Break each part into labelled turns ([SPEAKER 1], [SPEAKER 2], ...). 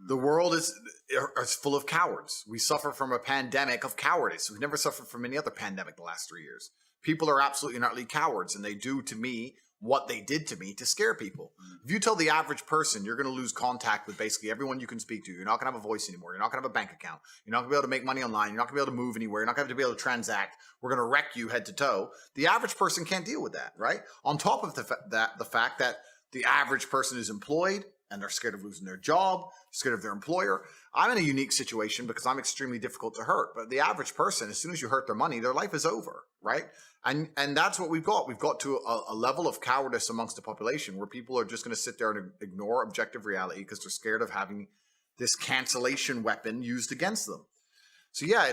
[SPEAKER 1] The world is full of cowards. We suffer from a pandemic of cowardice. We've never suffered from any other pandemic the last 3 years. People are absolutely and utterly cowards, and they do to me what they did to me to scare people. If you tell the average person you're going to lose contact with basically everyone you can speak to, you're not going to have a voice anymore, you're not going to have a bank account, you're not going to be able to make money online, you're not going to be able to move anywhere, you're not going to be able to transact, we're going to wreck you head to toe, the average person can't deal with that, right? On top of the fact that the average person is employed and they're scared of losing their job, scared of their employer. I'm in a unique situation because I'm extremely difficult to hurt. But the average person, as soon as you hurt their money, their life is over, right? And that's what we've got. We've got to a level of cowardice amongst the population where people are just going to sit there and ignore objective reality because they're scared of having this cancellation weapon used against them. So yeah,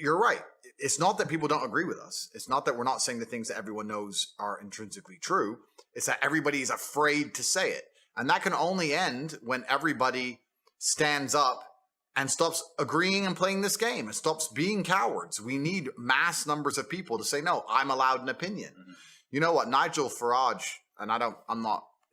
[SPEAKER 1] you're right. It's not that people don't agree with us. It's not that we're not saying the things that everyone knows are intrinsically true. It's that everybody is afraid to say it. And that can only end when everybody stands up and stops agreeing and playing this game and stops being cowards. We need mass numbers of people to say, no, I'm allowed an opinion. Mm-hmm. You know what? Nigel Farage, and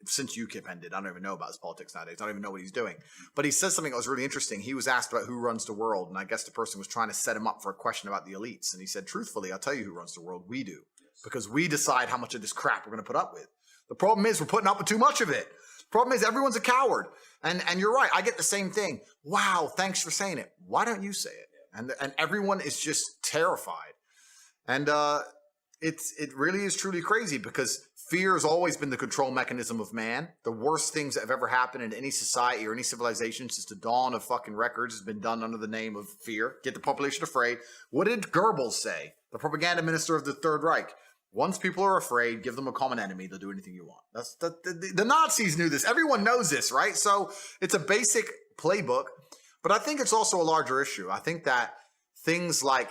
[SPEAKER 1] since UKIP ended, I don't even know about his politics nowadays. I don't even know what he's doing. But he said something that was really interesting. He was asked about who runs the world. And I guess the person was trying to set him up for a question about the elites. And he said, truthfully, I'll tell you who runs the world. We do. Because we decide how much of this crap we're going to put up with. The problem is we're putting up with too much of it. Problem is everyone's a coward. And you're right. I get the same thing. Wow, thanks for saying it. Why don't you say it? And everyone is just terrified. And it really is truly crazy because fear has always been the control mechanism of man. The worst things that have ever happened in any society or any civilization since the dawn of fucking records has been done under the name of fear. Get the population afraid. What did Goebbels say? The propaganda minister of the Third Reich. Once people are afraid, give them a common enemy. They'll do anything you want. The Nazis knew this. Everyone knows this, right? So it's a basic playbook, but I think it's also a larger issue. I think that things like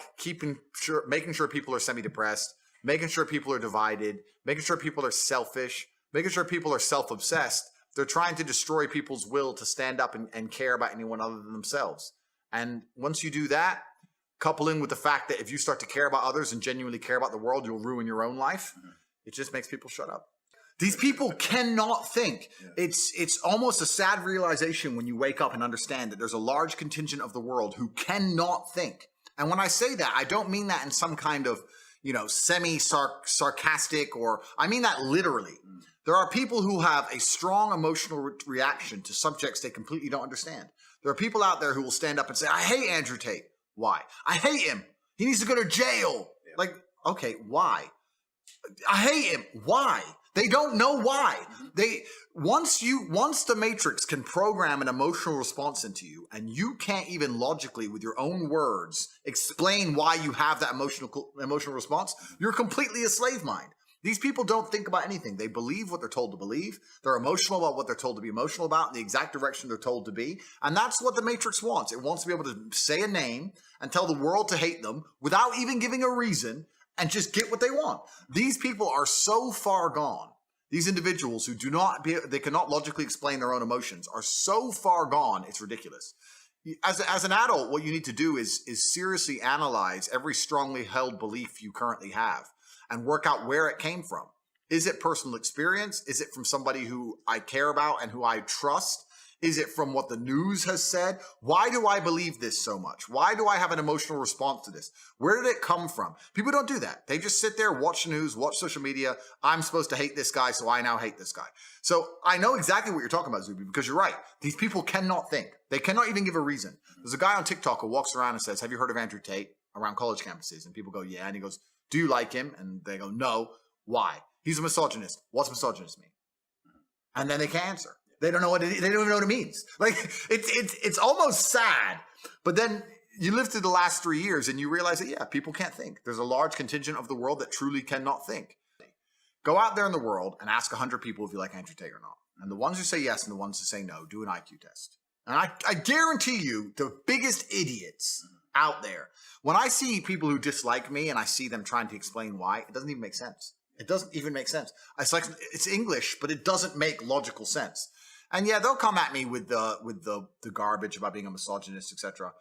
[SPEAKER 1] making sure people are semi-depressed, making sure people are divided, making sure people are selfish, making sure people are self-obsessed, they're trying to destroy people's will to stand up and care about anyone other than themselves. And once you do that, coupling with the fact that if you start to care about others and genuinely care about the world, you'll ruin your own life. Mm-hmm. It just makes people shut up. These people cannot think. Yeah. It's almost a sad realization when you wake up and understand that there's a large contingent of the world who cannot think. And when I say that, I don't mean that in some kind of, semi-sarcastic or I mean that literally. Mm. There are people who have a strong emotional reaction to subjects they completely don't understand. There are people out there who will stand up and say, I hate Andrew Tate. Why? I hate him. He needs to go to jail. Yeah. Like, okay, why? I hate him. Why? They don't know why. Once the Matrix can program an emotional response into you and you can't even logically with your own words explain why you have that emotional response, you're completely a slave mind. These people don't think about anything. They believe what they're told to believe. They're emotional about what they're told to be emotional about in the exact direction they're told to be. And that's what the Matrix wants. It wants to be able to say a name and tell the world to hate them without even giving a reason and just get what they want. These people are so far gone. These individuals who they cannot logically explain their own emotions are so far gone, it's ridiculous. As an adult, what you need to do is seriously analyze every strongly held belief you currently have and work out where it came from. Is it personal experience? Is it from somebody who I care about and who I trust? Is it from what the news has said? Why do I believe this so much? Why do I have an emotional response to this? Where did it come from? People don't do that. They just sit there, watch the news, watch social media. I'm supposed to hate this guy, so I now hate this guy. So I know exactly what you're talking about, Zuby, because you're right. These people cannot think. They cannot even give a reason. There's a guy on TikTok who walks around and says, have you heard of Andrew Tate around college campuses? And people go, yeah. And he goes, do you like him? And they go, no. Why? He's a misogynist. What's misogynist mean? And then they can't answer. They don't know what they don't even know what it means. Like it's almost sad. But then you live through the last 3 years and you realize that, yeah, people can't think. There's a large contingent of the world that truly cannot think. Go out there in the world and ask 100 people if you like Andrew Tate or not. And the ones who say yes and the ones who say no, do an IQ test. And I guarantee you the biggest idiots out there, when I see people who dislike me and I see them trying to explain why, it doesn't even make sense. It doesn't even make sense. It's English, but it doesn't make logical sense. And yeah, they'll come at me with the garbage about being a misogynist, etc.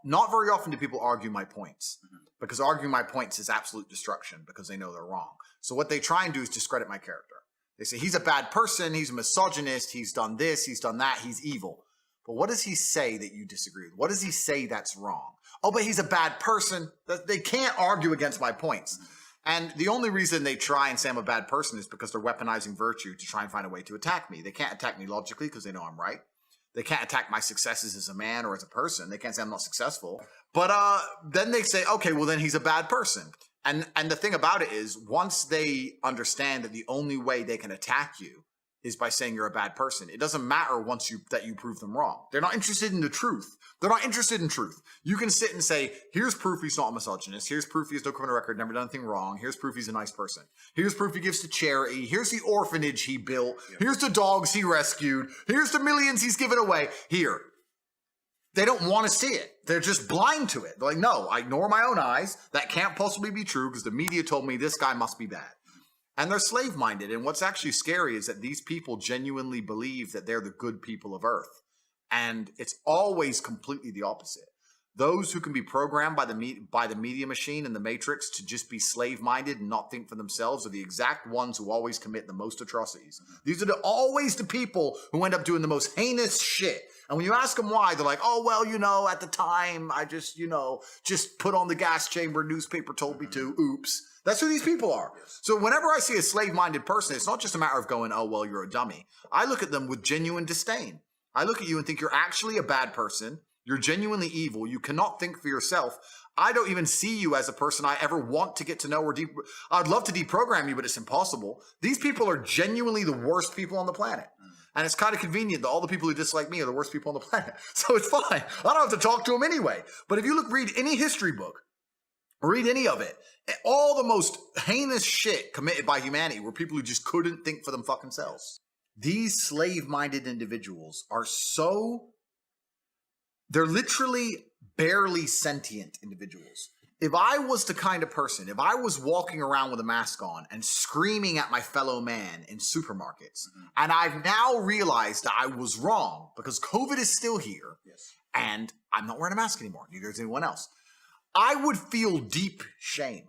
[SPEAKER 1] Not very often do people argue my points, because arguing my points is absolute destruction because they know they're wrong. So what they try and do is discredit my character. They say he's a bad person, he's a misogynist, he's done this, he's done that, he's evil. But what does he say that you disagree with? What does he say that's wrong? Oh, but he's a bad person. They can't argue against my points. And the only reason they try and say I'm a bad person is because they're weaponizing virtue to try and find a way to attack me. They can't attack me logically because they know I'm right. They can't attack my successes as a man or as a person. They can't say I'm not successful. But then they say, okay, well, then he's a bad person. And the thing about it is, once they understand that the only way they can attack you is by saying you're a bad person, it doesn't matter once that you prove them wrong. They're not interested in the truth. They're not interested in truth. You can sit and say, here's proof he's not a misogynist. Here's proof he has no criminal record, never done anything wrong. Here's proof he's a nice person. Here's proof he gives to charity. Here's the orphanage he built. Here's the dogs he rescued. Here's the millions he's given away. Here. They don't want to see it. They're just blind to it. They're like, no, I ignore my own eyes. That can't possibly be true because the media told me this guy must be bad. And they're slave-minded. And what's actually scary is that these people genuinely believe that they're the good people of Earth. And it's always completely the opposite. Those who can be programmed by the media machine and the matrix to just be slave-minded and not think for themselves are the exact ones who always commit the most atrocities. These are always the people who end up doing the most heinous shit. And when you ask them why, they're like, oh, well, at the time, I just, just put on the gas chamber, newspaper told me to, oops. That's who these people are. So whenever I see a slave-minded person, it's not just a matter of going, oh, well, you're a dummy. I look at them with genuine disdain. I look at you and think you're actually a bad person. You're genuinely evil. You cannot think for yourself. I don't even see you as a person I ever want to get to know I'd love to deprogram you, but it's impossible. These people are genuinely the worst people on the planet. And it's kind of convenient that all the people who dislike me are the worst people on the planet. So it's fine. I don't have to talk to them anyway. But if you read any history book, read any of it, all the most heinous shit committed by humanity were people who just couldn't think for them fucking selves. These slave-minded individuals are they're literally barely sentient individuals. If I was the kind of person, if I was walking around with a mask on and screaming at my fellow man in supermarkets, and I've now realized that I was wrong because COVID is still here, and I'm not wearing a mask anymore, neither is anyone else, I would feel deep shame.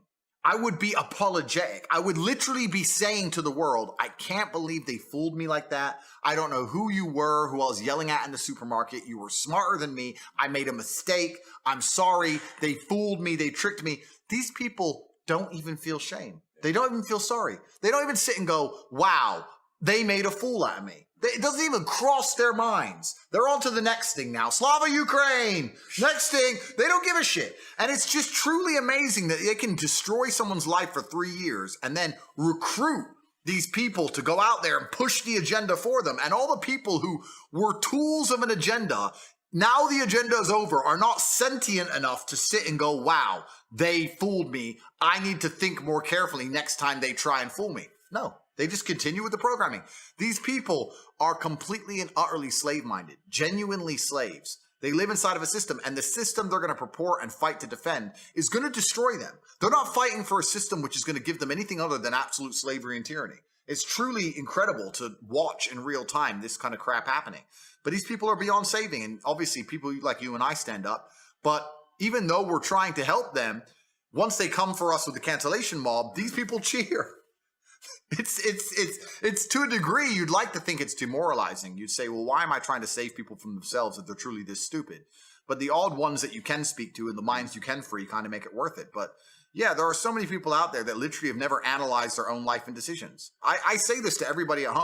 [SPEAKER 1] I would be apologetic. I would literally be saying to the world, I can't believe they fooled me like that. I don't know who you were, who I was yelling at in the supermarket. You were smarter than me. I made a mistake. I'm sorry. They fooled me. They tricked me. These people don't even feel shame. They don't even feel sorry. They don't even sit and go, wow, they made a fool out of me. It doesn't even cross their minds. They're on to the next thing now. Slava Ukraine. Next thing. They don't give a shit. And it's just truly amazing that they can destroy someone's life for 3 years and then recruit these people to go out there and push the agenda for them. And all the people who were tools of an agenda, now the agenda is over, are not sentient enough to sit and go, wow, they fooled me. I need to think more carefully next time they try and fool me. No. They just continue with the programming. These people are completely and utterly slave-minded, genuinely slaves. They live inside of a system, and the system they're going to purport and fight to defend is going to destroy them. They're not fighting for a system which is going to give them anything other than absolute slavery and tyranny. It's truly incredible to watch in real time this kind of crap happening. But these people are beyond saving, and obviously people like you and I stand up. But even though we're trying to help them, once they come for us with the cancellation mob, these people cheer. It's to a degree you'd like to think it's demoralizing. You'd say, well, why am I trying to save people from themselves if they're truly this stupid? But the odd ones that you can speak to and the minds you can free kind of make it worth it. But yeah, there are so many people out there that literally have never analyzed their own life and decisions. I say this to everybody at home.